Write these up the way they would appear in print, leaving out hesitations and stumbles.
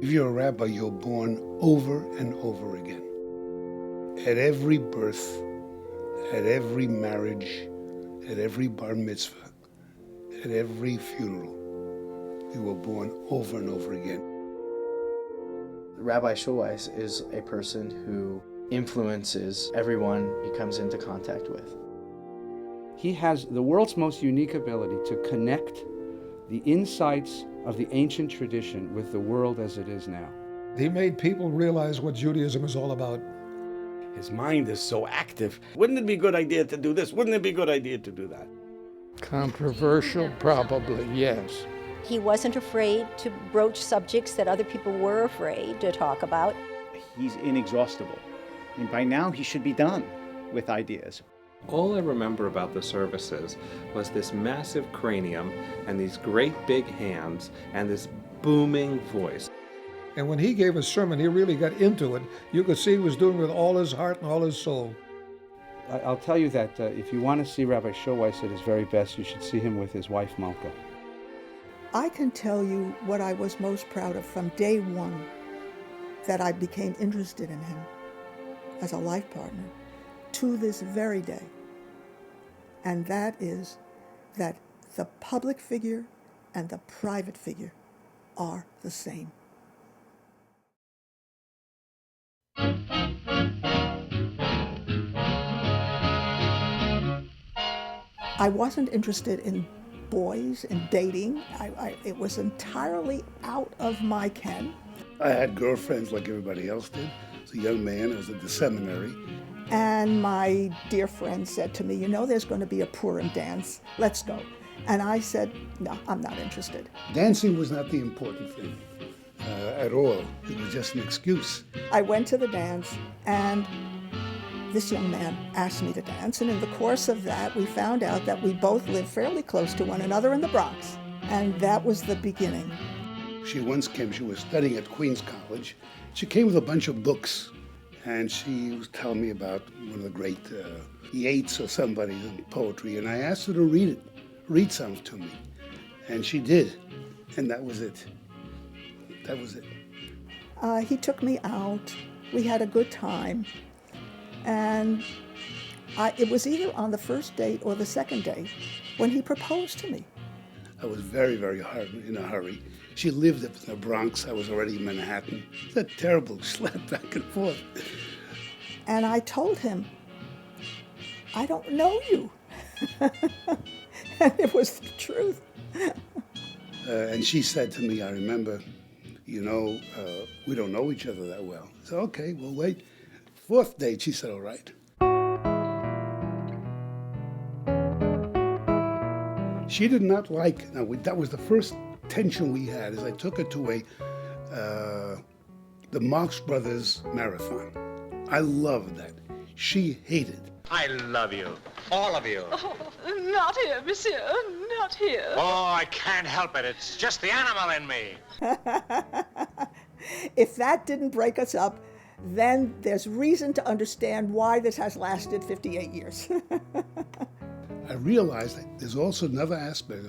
If you're a rabbi, you're born over and over again. At every birth, at every marriage, at every bar mitzvah, at every funeral, you were born over and over again. Rabbi Schulweis is a person who influences everyone he comes into contact with. He has the world's most unique ability to connect the insights of the ancient tradition with the world as it is now. He made people realize what Judaism is all about. His mind is so active. Wouldn't it be a good idea to do this? Wouldn't it be a good idea to do that? Controversial, probably, yes. He wasn't afraid to broach subjects that other people were afraid to talk about. He's inexhaustible. And by now he should be done with ideas. All I remember about the services was this massive cranium and these great big hands and this booming voice. And when he gave a sermon, he really got into it. You could see he was doing it with all his heart and all his soul. I'll tell you that if you want to see Rabbi Schulweis at his very best, you should see him with his wife, Malka. I can tell you what I was most proud of from day one, that I became interested in him as a life partner to this very day. And that is that the public figure and the private figure are the same. I wasn't interested in boys and dating. It was entirely out of my ken. I had girlfriends like everybody else did. As a young man, I was at the seminary. And my dear friend said to me, you know, there's going to be a Purim dance. Let's go. And I said, no, I'm not interested. Dancing was not the important thing at all. It was just an excuse. I went to the dance, and this young man asked me to dance. And in the course of that, we found out that we both lived fairly close to one another in the Bronx. And that was the beginning. She once came, she was studying at Queens College. She came with a bunch of books, and she was telling me about one of the great Yeats or somebody in poetry, and I asked her to read some to me. And she did, and that was it. That was it. He took me out. We had a good time. And it was either on the first date or the second date when he proposed to me. I was very, very hard in a hurry. She lived in the Bronx. I was already in Manhattan. It was a terrible slap back and forth. And I told him, I don't know you. And it was the truth. And she said to me, I remember, you know, we don't know each other that well. I said, okay, we'll wait. Fourth date, she said, all right. She did not like, that was the first tension we had, is I took her to the Marx Brothers Marathon. I loved that. She hated. I love you. All of you. Oh, not here, monsieur. Not here. Oh, I can't help it. It's just the animal in me. If that didn't break us up, then there's reason to understand why this has lasted 58 years. I realized that there's also another aspect.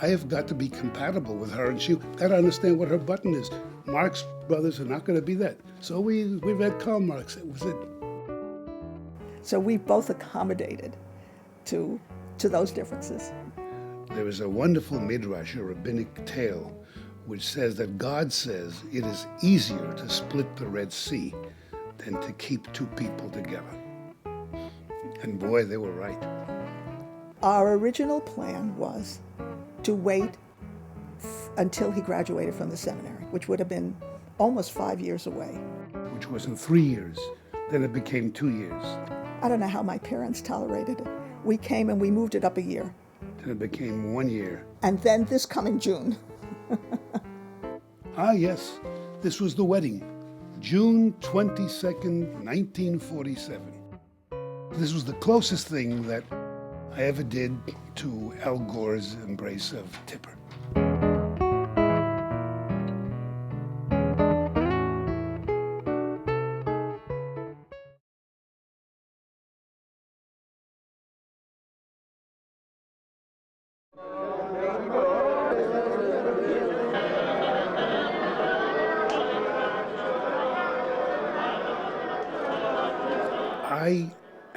I have got to be compatible with her, and she got to understand what her button is. Marx Brothers are not going to be that. So we read Karl Marx. That was it. So we both accommodated to those differences. There is a wonderful midrash, a rabbinic tale, which says that God says it is easier to split the Red Sea than to keep two people together. And boy, they were right. Our original plan was to wait until he graduated from the seminary, which would have been almost 5 years away. Which was in 3 years. Then it became 2 years. I don't know how my parents tolerated it. We came and we moved it up a year. Then it became 1 year. And then this coming June. Ah, yes. This was the wedding. June 22nd, 1947. This was the closest thing that I ever did to Al Gore's embrace of Tipper.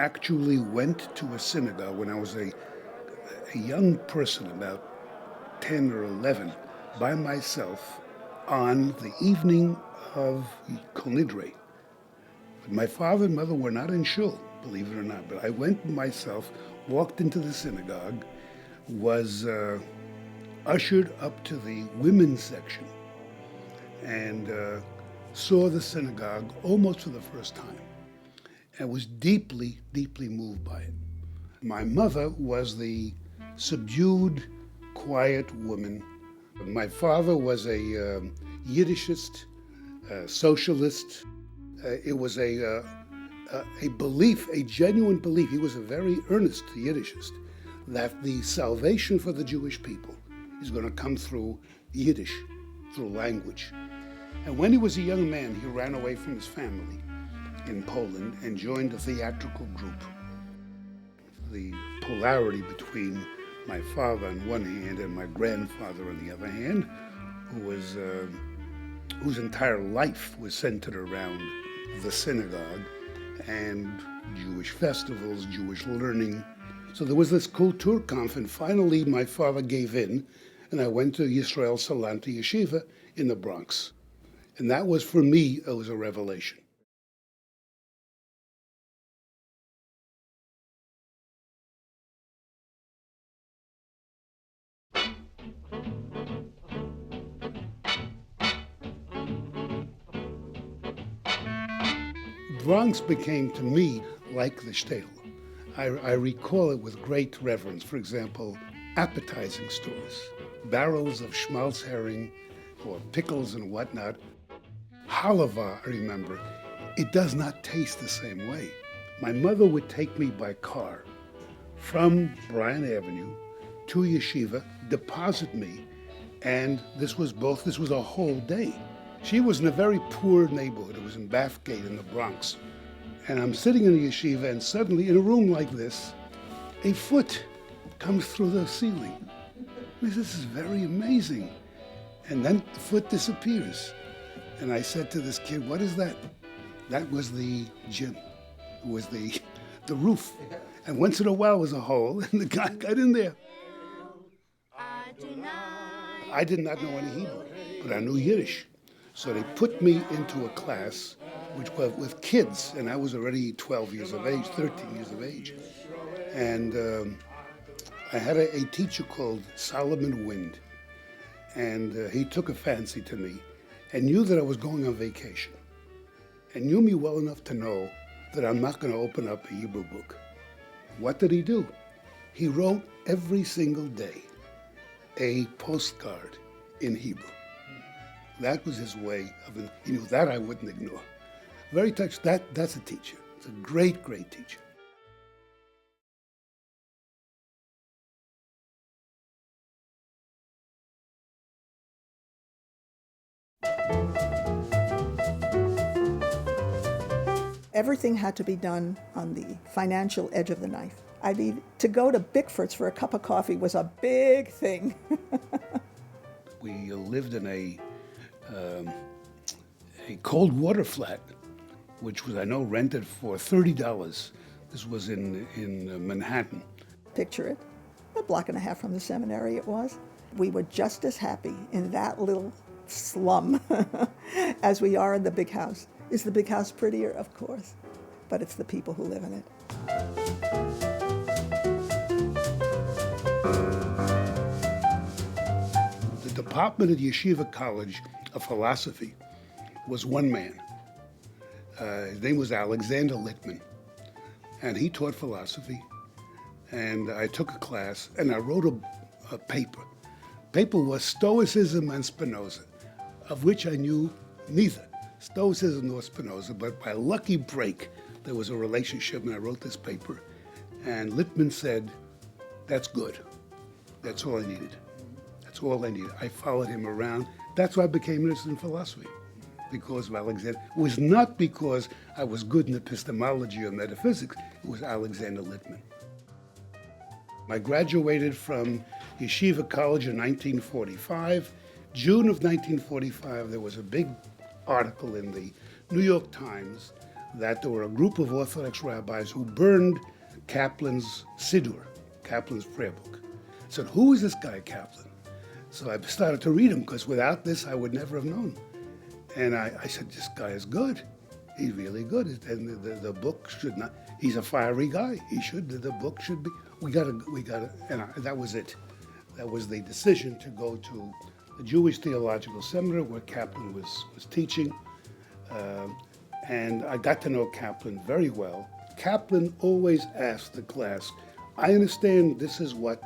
actually went to a synagogue when I was a young person, about 10 or 11, by myself on the evening of Kol Nidre. But my father and mother were not in shul, believe it or not. But I went myself, walked into the synagogue, was ushered up to the women's section, and saw the synagogue almost for the first time, and was deeply, deeply moved by it. My mother was the subdued, quiet woman. My father was a Yiddishist, socialist. It was a belief, a genuine belief. He was a very earnest Yiddishist, that the salvation for the Jewish people is going to come through Yiddish, through language. And when he was a young man, he ran away from his family in Poland and joined a theatrical group. The polarity between my father on one hand and my grandfather on the other hand, whose entire life was centered around the synagogue and Jewish festivals, Jewish learning. So there was this Kulturkampf, and finally my father gave in, and I went to Yisrael Salanta Yeshiva in the Bronx. And that was, for me, it was a revelation. Bronx became, to me, like the shtetl. I recall it with great reverence. For example, appetizing stores, barrels of schmaltz herring or pickles and whatnot. Halava, I remember, it does not taste the same way. My mother would take me by car from Bryan Avenue to Yeshiva, deposit me, and this was a whole day. She was in a very poor neighborhood. It was in Bathgate in the Bronx. And I'm sitting in the yeshiva, and suddenly, in a room like this, a foot comes through the ceiling. This is very amazing. And then the foot disappears. And I said to this kid, "What is that?" That was the gym. It was the roof. And once in a while was a hole, and the guy got in there. I did not know any Hebrew, but I knew Yiddish. So they put me into a class which was with kids, and I was already 12 years of age, 13 years of age. And I had a teacher called Solomon Wind, and he took a fancy to me and knew that I was going on vacation, and knew me well enough to know that I'm not going to open up a Hebrew book. What did he do? He wrote every single day a postcard in Hebrew. That was his way of, he knew that I wouldn't ignore. Very touched. That's a teacher. It's a great, great teacher. Everything had to be done on the financial edge of the knife. I mean, to go to Bickford's for a cup of coffee was a big thing. We lived in a cold water flat, which was, I know, rented for $30. This was in Manhattan. Picture it, a block and a half from the seminary it was. We were just as happy in that little slum as we are in the big house. Is the big house prettier? Of course, but it's the people who live in it. The department at Yeshiva College of Philosophy was one man. His name was Alexander Littman, and he taught philosophy. And I took a class, and I wrote a paper. Paper was Stoicism and Spinoza, of which I knew neither Stoicism nor Spinoza, but by lucky break, there was a relationship, and I wrote this paper. And Littman said, "That's good. That's all I needed. That's all I needed." I followed him around. That's why I became interested in philosophy, because of Alexander. It was not because I was good in epistemology or metaphysics. It was Alexander Littman. I graduated from Yeshiva College in 1945. June of 1945, there was a big article in the New York Times that there were a group of Orthodox rabbis who burned Kaplan's Siddur, Kaplan's prayer book. I said, who is this guy, Kaplan? So I started to read him, because without this, I would never have known. And I said, this guy is good. He's really good. And the book should not, he's a fiery guy. The book should be, we gotta, and that was it. That was the decision to go to the Jewish Theological Seminary where Kaplan was teaching. And I got to know Kaplan very well. Kaplan always asked the class, I understand this is what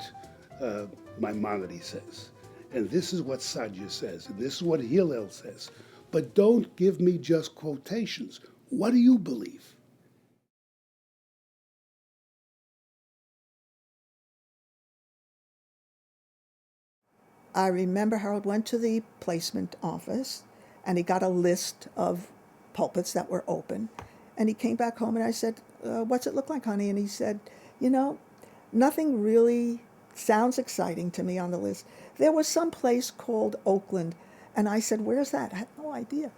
Maimonides says, and this is what Sadja says, and this is what Hillel says, but don't give me just quotations. What do you believe? I remember Harold went to the placement office and he got a list of pulpits that were open. And he came back home and I said, what's it look like, honey? And he said, you know, nothing really sounds exciting to me on the list. There was some place called Oakland. And I said, where's that? I had no idea.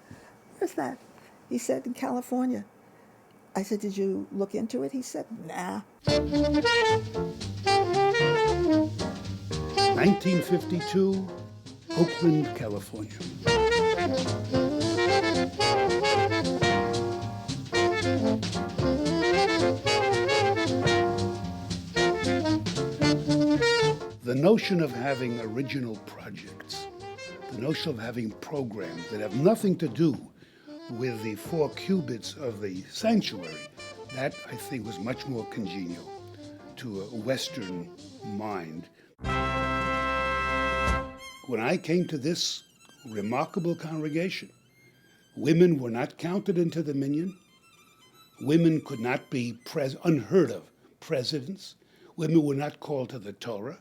Where's that? He said, in California. I said, did you look into it? He said, nah. 1952, Oakland, California. The notion of having original projects, the notion of having programs that have nothing to do with the 4 cubits of the sanctuary, that I think was much more congenial to a Western mind. When I came to this remarkable congregation, women were not counted into the minyan. Women could not be unheard of presidents. Women were not called to the Torah.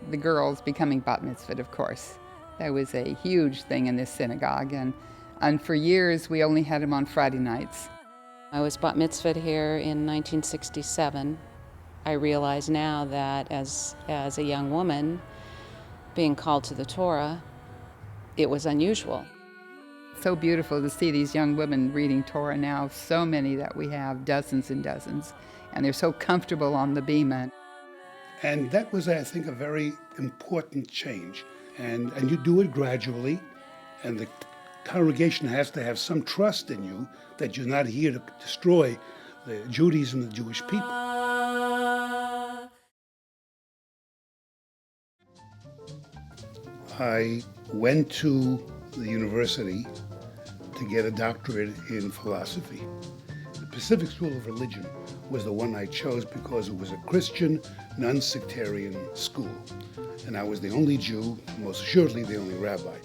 The girls becoming bat mitzvahed, of course. That was a huge thing in this synagogue, and for years we only had them on Friday nights. I was bat mitzvahed here in 1967. I realize now that as a young woman being called to the Torah, it was unusual. So beautiful to see these young women reading Torah now, so many that we have, dozens and dozens, and they're so comfortable on the bima. And that was, I think, a very important change. And you do it gradually, and the congregation has to have some trust in you that you're not here to destroy the Judaism and the Jewish people. I went to the university to get a doctorate in philosophy. The Pacific School of Religion was the one I chose because it was a Christian, non-sectarian school. And I was the only Jew, most assuredly the only rabbi.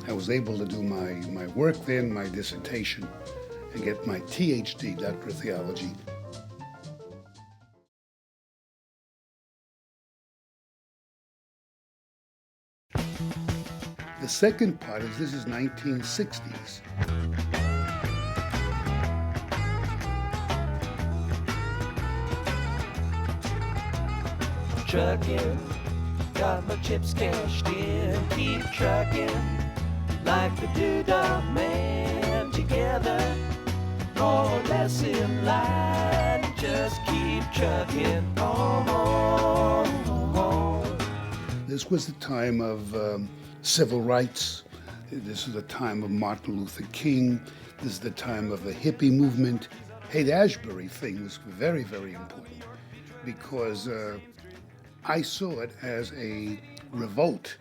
I was able to do my work then, my dissertation, and get my THD, Doctor of Theology. The second part is, this is 1960s. Trucking, got my chips cashed in, keep trucking, like the Doodah Man, together, more or less in line, just keep trucking on. This was the time of civil rights. This is the time of Martin Luther King. This is the time of the hippie movement. Haight-Ashbury thing was very, very important because I saw it as a revolt.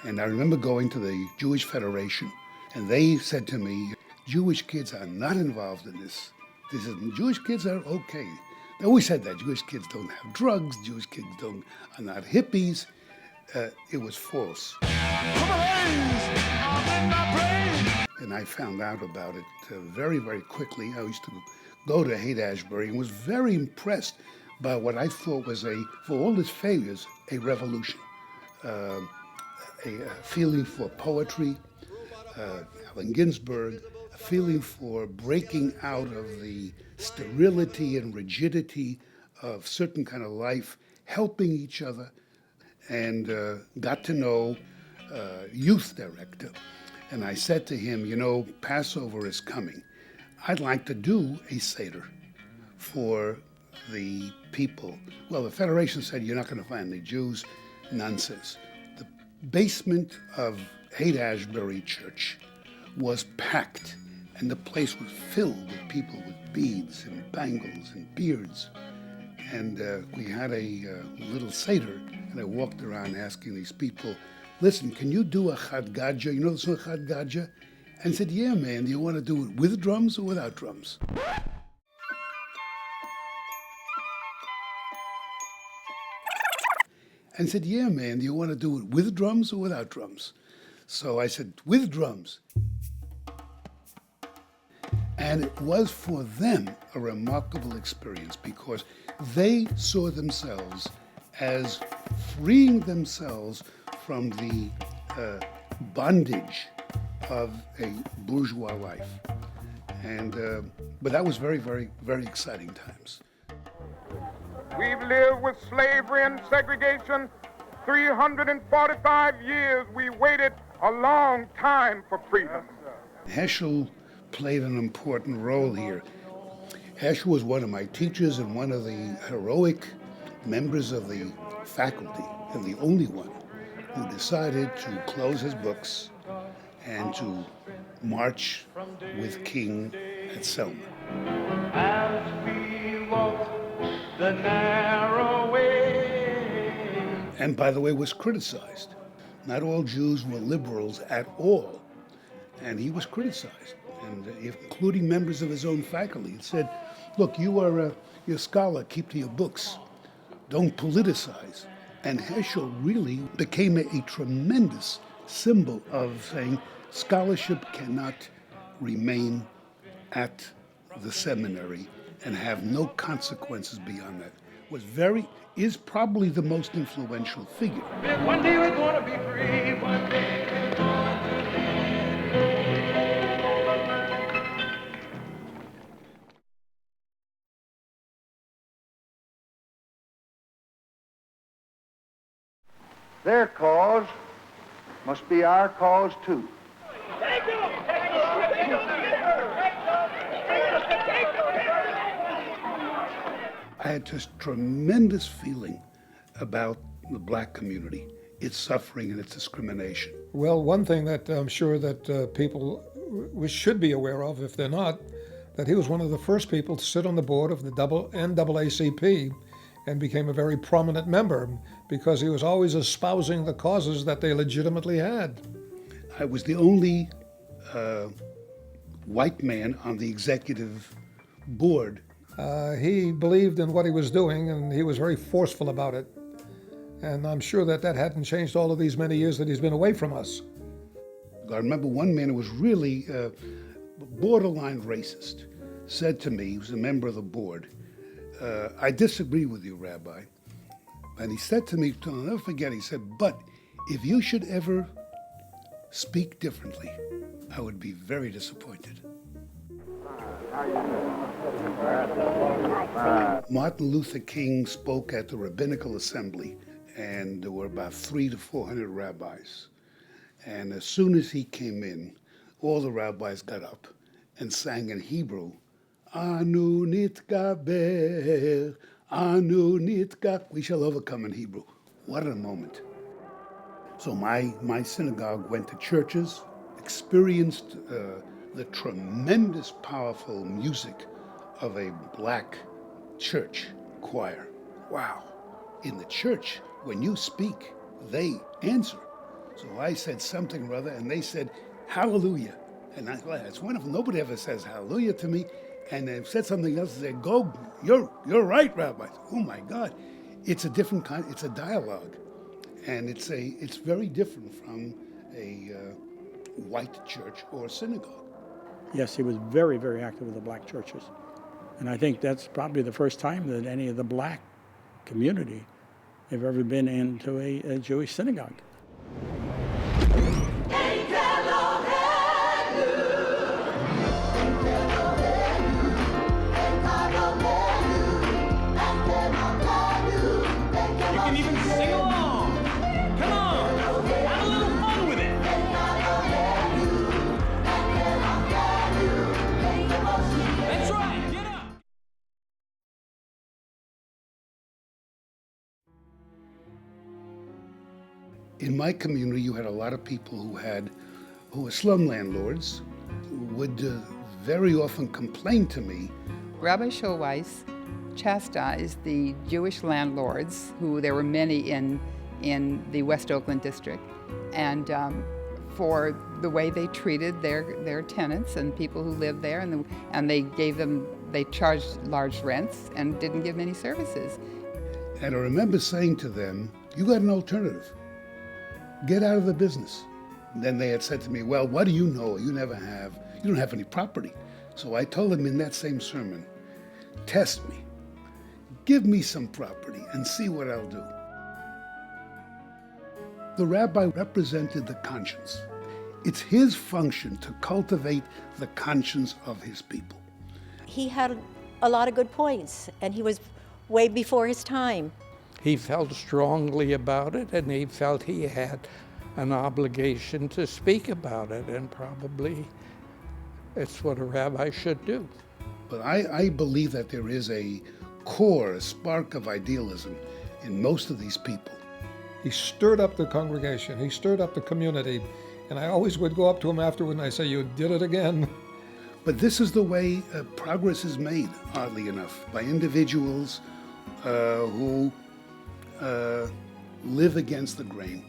And I remember going to the Jewish Federation, and they said to me, Jewish kids are not involved in this. They said, Jewish kids are okay. They always said that. Jewish kids don't have drugs. Jewish kids are not hippies. It was false. And I found out about it very, very quickly. I used to go to Haight-Ashbury and was very impressed by what I thought was, for all its failures, a revolution. A feeling for poetry, Allen Ginsberg, a feeling for breaking out of the sterility and rigidity of certain kind of life, helping each other, and got to know youth director. And I said to him, you know, Passover is coming. I'd like to do a Seder for the people. Well, the Federation said, you're not going to find any Jews. Nonsense. The basement of Haight-Ashbury Church was packed, and the place was filled with people with beads and bangles and beards. And we had a little Seder, and I walked around asking these people, listen, can you do a Chad Gadya? You know the song Chad Gadya? And said, yeah, man, do you want to do it with drums or without drums? And said, yeah, man, do you want to do it with drums or without drums? So I said, with drums. And it was for them a remarkable experience because they saw themselves as freeing themselves from the bondage of a bourgeois life. And but that was very, very, very exciting times. We've lived with slavery and segregation 345 years. We waited a long time for freedom. Heschel played an important role here. Heschel was one of my teachers and one of the heroic members of the faculty, and the only one who decided to close his books and to march with King at Selma. As we walk the narrow way. And by the way, was criticized. Not all Jews were liberals at all, and he was criticized, and including members of his own faculty. He said, look, you're a scholar, keep to your books. Don't politicize. And Heschel really became a tremendous symbol of saying scholarship cannot remain at the seminary and have no consequences beyond that. Is probably the most influential figure. One day we're going to be free. One day we're going Their cause must be our cause too. I had just tremendous feeling about the black community, its suffering and its discrimination. Well, one thing that I'm sure that people should be aware of, if they're not, that he was one of the first people to sit on the board of the NAACP and became a very prominent member because he was always espousing the causes that they legitimately had. I was the only white man on the executive board. He believed in what he was doing, and he was very forceful about it. And I'm sure that hadn't changed all of these many years that he's been away from us. I remember one man who was really borderline racist said to me, he was a member of the board, I disagree with you, Rabbi. And he said to me, I'll never forget, he said, but if you should ever speak differently, I would be very disappointed. Martin Luther King spoke at the Rabbinical Assembly, and there were about 300 to 400 rabbis. And as soon as he came in, all the rabbis got up and sang in Hebrew, Anu nitgaber, Anu nitga, we shall overcome in Hebrew. What a moment. So my synagogue went to churches, experienced the tremendous, powerful music of a black church choir. Wow. In the church, when you speak, they answer. So I said something or other, and they said, hallelujah. And I thought, that's wonderful. Nobody ever says hallelujah to me. And they said something else, and they said, go, you're right, Rabbi. Oh my God. It's a different kind, it's a dialogue. And it's very different from a white church or synagogue. Yes, he was very, very active with the black churches. And I think that's probably the first time that any of the black community have ever been into a Jewish synagogue. In my community, you had a lot of people who were slum landlords, who would very often complain to me. Rabbi Schulweis chastised the Jewish landlords, who there were many in the West Oakland district, and for the way they treated their tenants and people who lived there, and they charged large rents and didn't give many services. And I remember saying to them, "You got an alternative. Get out of the business." And then they had said to me, "Well, what do you know? You don't have any property." So I told them in that same sermon, "Test me. Give me some property and see what I'll do." The rabbi represented the conscience. It's his function to cultivate the conscience of his people. He had a lot of good points, and he was way before his time. He felt strongly about it, and he felt he had an obligation to speak about it, and probably it's what a rabbi should do. But I believe that there is a core, a spark of idealism in most of these people. He stirred up the congregation, he stirred up the community, and I always would go up to him afterward and I say, "You did it again." But this is the way progress is made, oddly enough, by individuals who live against the grain.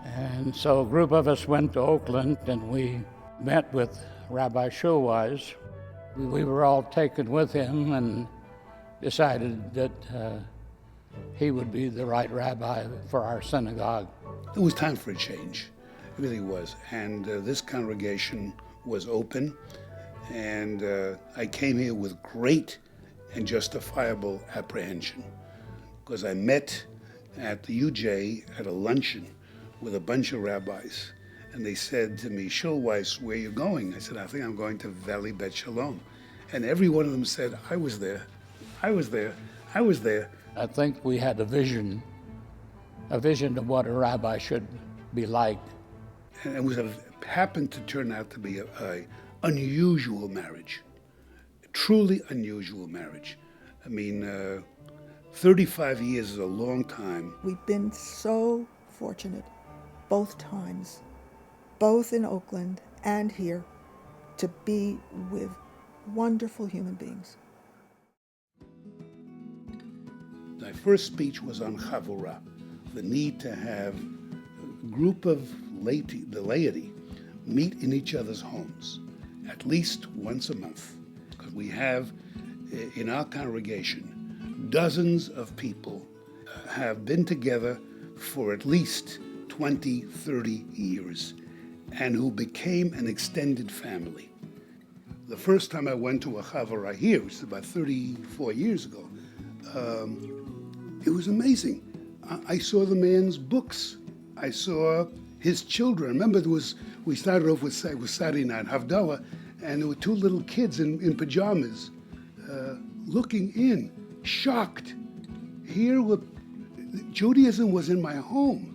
And so a group of us went to Oakland, and we met with Rabbi Schulweis. We were all taken with him and decided that he would be the right rabbi for our synagogue. It was time for a change. It really was. And this congregation was open, and I came here with great and justifiable apprehension, because I met at the UJ at a luncheon with a bunch of rabbis, and they said to me, "Schulweis, where are you going?" I said, "I think I'm going to Valley Bet Shalom." And every one of them said, "I was there, I was there, I was there." I think we had a vision of what a rabbi should be like. And it happened to turn out to be a unusual marriage, a truly unusual marriage. I mean, 35 years is a long time. We've been so fortunate both times, both in Oakland and here, to be with wonderful human beings. My first speech was on Chavurah, the need to have a group of the laity meet in each other's homes at least once a month, because we have in our congregation dozens of people have been together for at least 20, 30 years, and who became an extended family. The first time I went to a Chavurah here, which is about 34 years ago, it was amazing. I saw the man's books. I saw his children. Remember, we started off with Saturday night, Havdalah, and there were two little kids in pajamas looking in, shocked. Here, Judaism was in my home.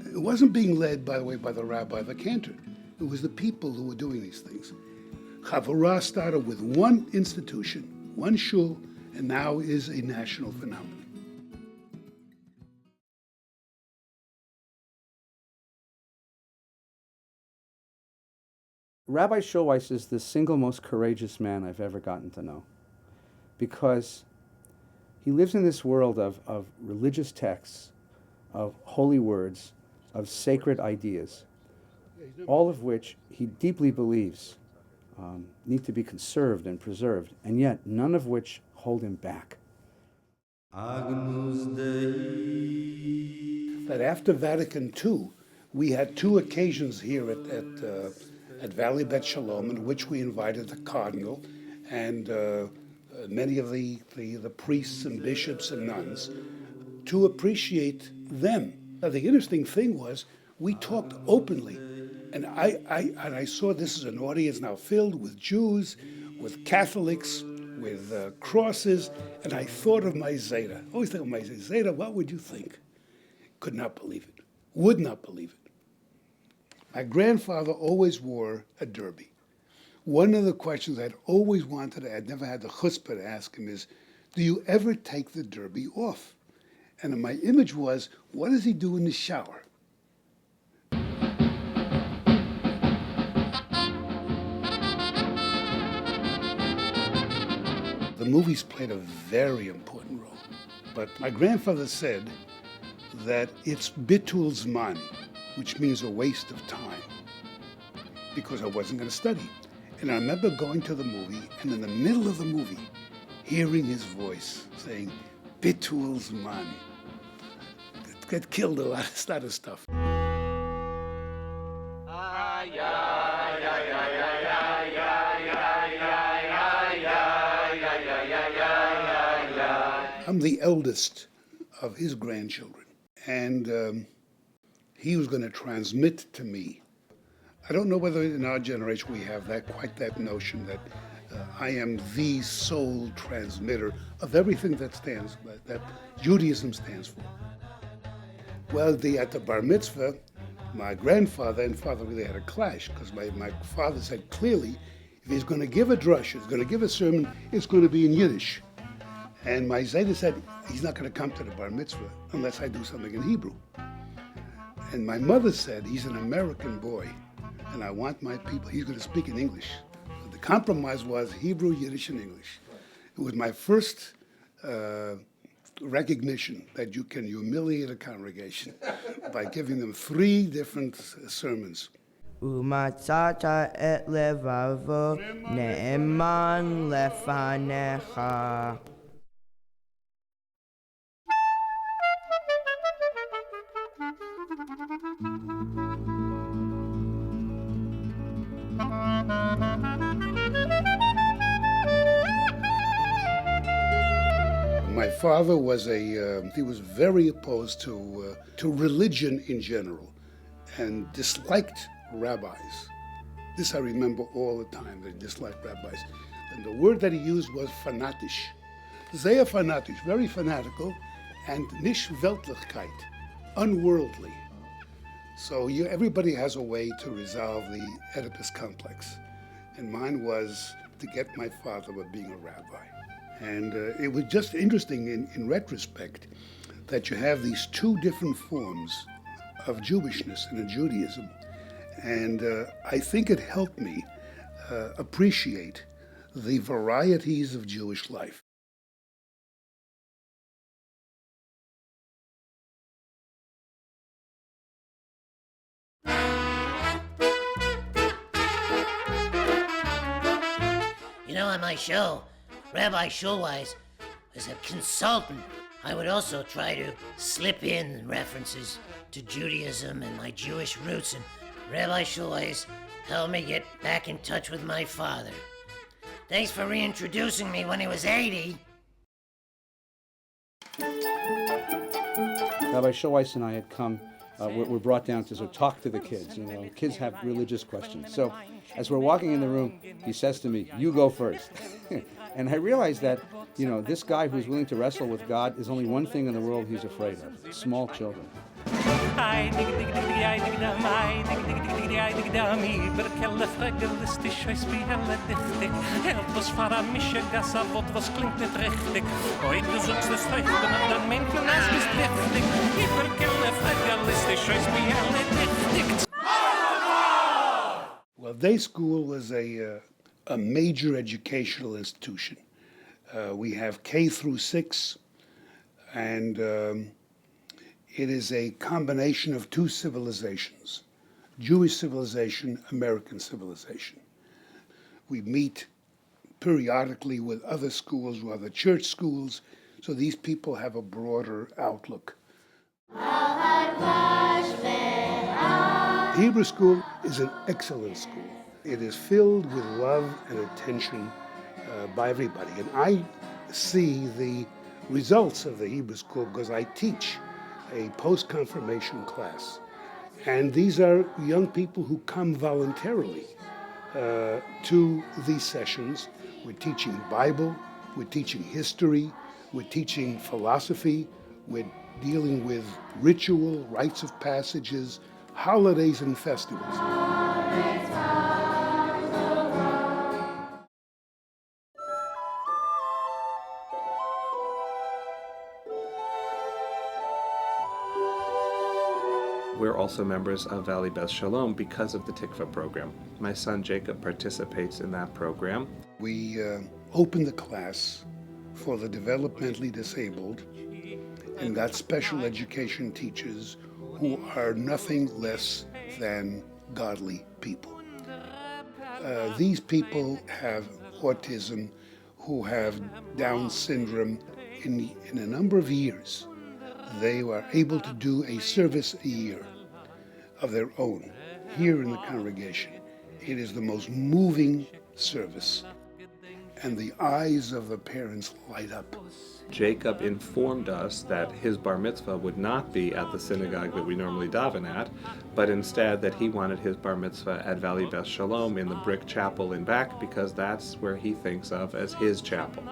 It wasn't being led, by the way, by the rabbi, the cantor. It was the people who were doing these things. Chavurah started with one institution, one shul, and now is a national phenomenon. Rabbi Schulweis is the single most courageous man I've ever gotten to know, because he lives in this world of religious texts, of holy words, of sacred ideas, all of which he deeply believes need to be conserved and preserved, and yet none of which hold him back. But after Vatican II, we had two occasions here at Valley Bet Shalom in which we invited the cardinal and many of the priests and bishops and nuns to appreciate them. Now, the interesting thing was we talked openly, and I saw this as an audience now filled with Jews, with Catholics, with crosses, and I thought of my Zeta. I always think of my Zeta. Zeta, what would you think? Could not believe it. Would not believe it. My grandfather always wore a derby. One of the questions I'd always wanted, I'd never had the chutzpah to ask him is, do you ever take the derby off? And my image was, what does he do in the shower? The movies played a very important role. But my grandfather said that it's bitul zman, which means a waste of time, because I wasn't going to study. And I remember going to the movie, and in the middle of the movie, hearing his voice saying, bitul zman. That killed a lot of stuff. I'm the eldest of his grandchildren, and he was going to transmit to me. I don't know whether in our generation we have quite that notion that I am the sole transmitter of everything that Judaism stands for. Well, at the bar mitzvah, my grandfather and father really had a clash, because my father said clearly, if he's going to give a drush, he's going to give a sermon, it's going to be in Yiddish. And my Zayda said, he's not going to come to the bar mitzvah unless I do something in Hebrew. And my mother said, he's an American boy, and I want my people, he's going to speak in English. So the compromise was Hebrew, Yiddish, and English. It was my first recognition that you can humiliate a congregation by giving them 3 different sermons. Umatzata et levavo ne'eman lefanecha. My father was he was very opposed to religion in general and disliked rabbis. This I remember all the time, that he disliked rabbis. And the word that he used was fanatisch. Sehr fanatisch, very fanatical, and nicht Weltlichkeit, unworldly. So everybody has a way to resolve the Oedipus complex. And mine was to get my father by being a rabbi. And it was just interesting in retrospect that you have these 2 different forms of Jewishness and Judaism. And I think it helped me appreciate the varieties of Jewish life. You know, on my show, Rabbi Schulweis was a consultant. I would also try to slip in references to Judaism and my Jewish roots, and Rabbi Schulweis helped me get back in touch with my father. Thanks for reintroducing me when he was 80. Rabbi Schulweis and I had come, were brought down to sort of talk to the kids. You know, kids have religious questions. So as we're walking in the room, he says to me, "You go first." And I realized that, you know, this guy who's willing to wrestle with God is only one thing in the world he's afraid of: small children. Well, day school was a major educational institution. We have K through 6, and it is a combination of 2 civilizations: Jewish civilization, American civilization. We meet periodically with other schools, with other church schools, so these people have a broader outlook. Hebrew school is an excellent school. It is filled with love and attention by everybody. And I see the results of the Hebrew school because I teach a post-confirmation class. And these are young people who come voluntarily to these sessions. We're teaching Bible, we're teaching history, we're teaching philosophy, we're dealing with ritual, rites of passages, holidays and festivals. We're also members of Valley Beth Shalom because of the Tikva program. My son Jacob participates in that program. We opened the class for the developmentally disabled and got special education teachers who are nothing less than godly people. These people have autism, who have Down syndrome. In a number of years, they were able to do a service a year of their own here in the congregation. It is the most moving service, and the eyes of the parents light up. Jacob informed us that his bar mitzvah would not be at the synagogue that we normally daven at, but instead that he wanted his bar mitzvah at Valley Beth Shalom in the brick chapel in back, because that's where he thinks of as his chapel.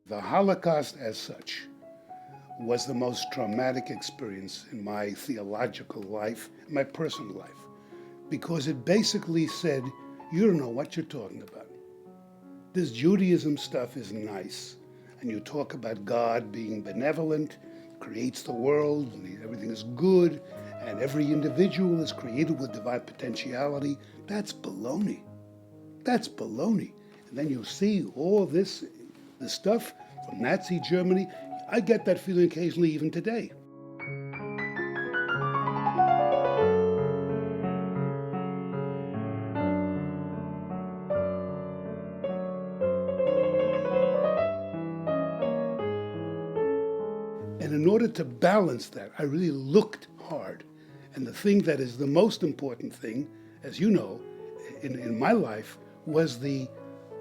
The Holocaust as such was the most traumatic experience in my theological life, my personal life, because it basically said, you don't know what you're talking about. This Judaism stuff is nice, and you talk about God being benevolent, creates the world, and everything is good, and every individual is created with divine potentiality. That's baloney. That's baloney. And then you see all this stuff from Nazi Germany. I get that feeling occasionally even today. And in order to balance that, I really looked hard. And the thing that is the most important thing, as you know, in my life, was the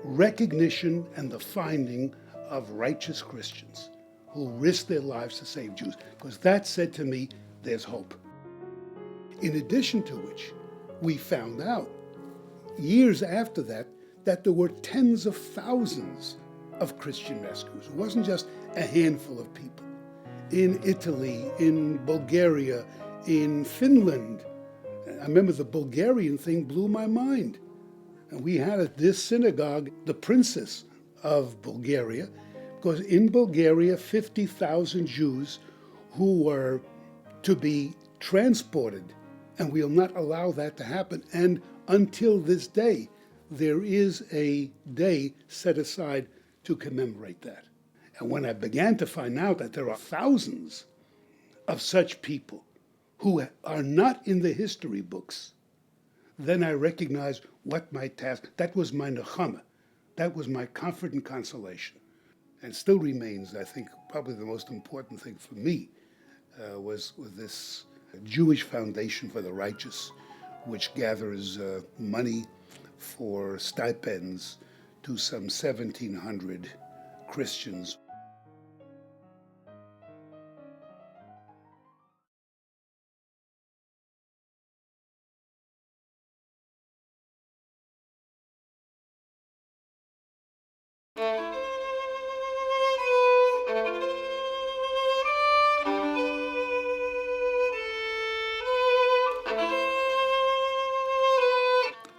recognition and the finding of righteous Christians who risked their lives to save Jews, because that said to me, there's hope. In addition to which, we found out years after that there were tens of thousands of Christian rescuers. It wasn't just a handful of people. In Italy, in Bulgaria, in Finland. I remember the Bulgarian thing blew my mind. And we had at this synagogue the princess of Bulgaria, because in Bulgaria, 50,000 Jews who were to be transported, and we'll not allow that to happen. And until this day, there is a day set aside to commemorate that. And when I began to find out that there are thousands of such people who are not in the history books, then I recognized what my task, that was my nechama, that was my comfort and consolation. And still remains, I think, probably the most important thing for me was with this Jewish Foundation for the Righteous, which gathers money for stipends to some 1,700 Christians.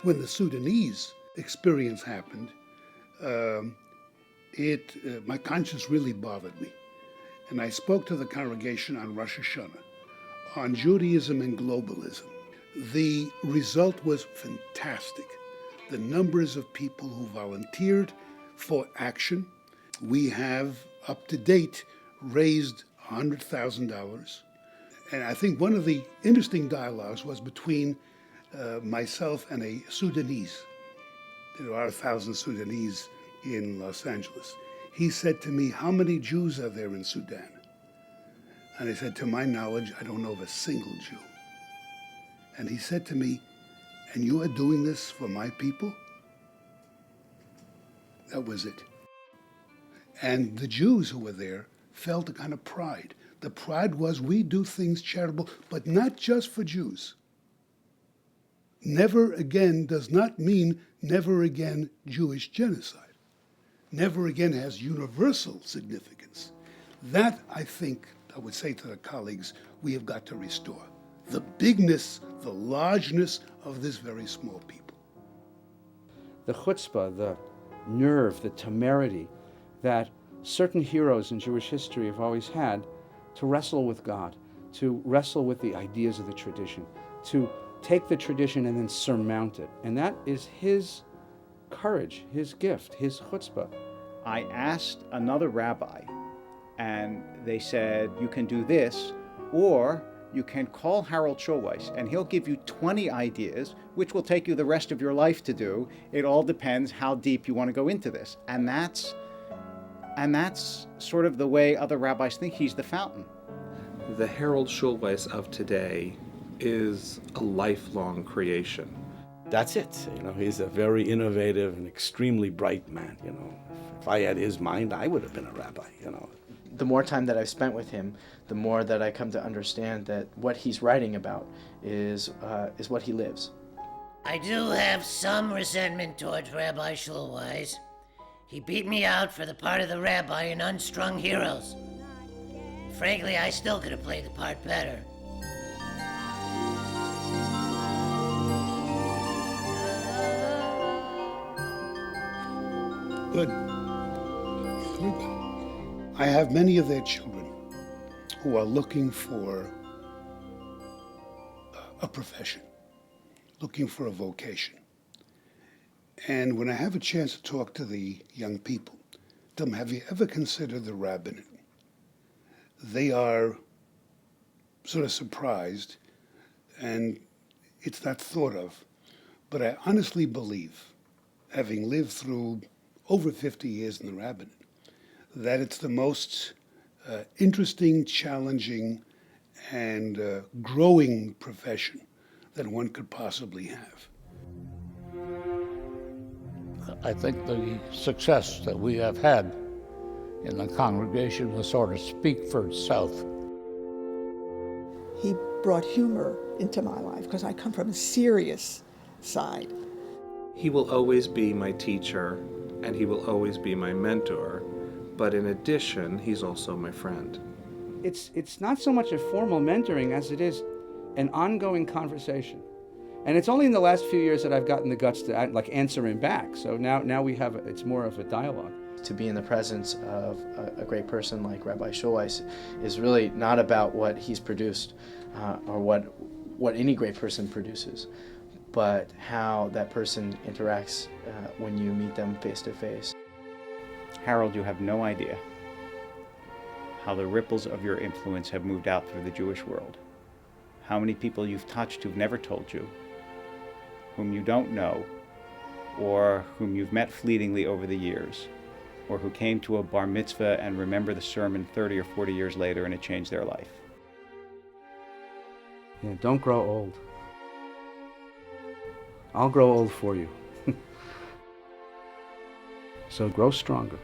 When the Sudanese experience happened, my conscience really bothered me. And I spoke to the congregation on Rosh Hashanah, on Judaism and globalism. The result was fantastic. The numbers of people who volunteered for action. We have, up to date, raised $100,000. And I think one of the interesting dialogues was between myself and a Sudanese. There are 1,000 Sudanese in Los Angeles. He said to me, how many Jews are there in Sudan? And I said, to my knowledge, I don't know of a single Jew. And he said to me, and you are doing this for my people? That was it. And the Jews who were there felt a kind of pride. The pride was, we do things charitable, but not just for Jews. Never again does not mean never again Jewish genocide. Never again has universal significance. That, I think, I would say to the colleagues, we have got to restore. The bigness, the largeness of this very small people. The chutzpah, the nerve, the temerity that certain heroes in Jewish history have always had to wrestle with God, to wrestle with the ideas of the tradition, to take the tradition and then surmount it. And that is his courage, his gift, his chutzpah. I asked another rabbi, and they said, you can do this, or you can call Harold Schulweis, and he'll give you 20 ideas, which will take you the rest of your life to do. It all depends how deep you want to go into this. And that's sort of the way other rabbis think. He's the fountain. The Harold Schulweis of today is a lifelong creation. That's it. He's a very innovative and extremely bright man. If I had his mind, I would have been a rabbi. The more time that I've spent with him, the more that I come to understand that what he's writing about is what he lives. I do have some resentment towards Rabbi Schulweis. He beat me out for the part of the rabbi in Unstrung Heroes. Frankly, I still could have played the part better. Good. I have many of their children who are looking for a profession, looking for a vocation. And when I have a chance to talk to the young people, tell them, have you ever considered the rabbinate? They are sort of surprised, and it's not thought of. But I honestly believe, having lived through over 50 years in the rabbinate, that it's the most interesting, challenging, and growing profession that one could possibly have. I think the success that we have had in the congregation will sort of speak for itself. He brought humor into my life because I come from a serious side. He will always be my teacher, and he will always be my mentor, but in addition, he's also my friend. It's not so much a formal mentoring as it is an ongoing conversation. And it's only in the last few years that I've gotten the guts to answer him back. So now we have, it's more of a dialogue. To be in the presence of a great person like Rabbi Schulweis is really not about what he's produced or what any great person produces, but how that person interacts when you meet them face to face. Harold, you have no idea how the ripples of your influence have moved out through the Jewish world. How many people you've touched who've never told you, whom you don't know, or whom you've met fleetingly over the years, or who came to a bar mitzvah and remember the sermon 30 or 40 years later and it changed their life. Yeah, don't grow old. I'll grow old for you. So grow stronger.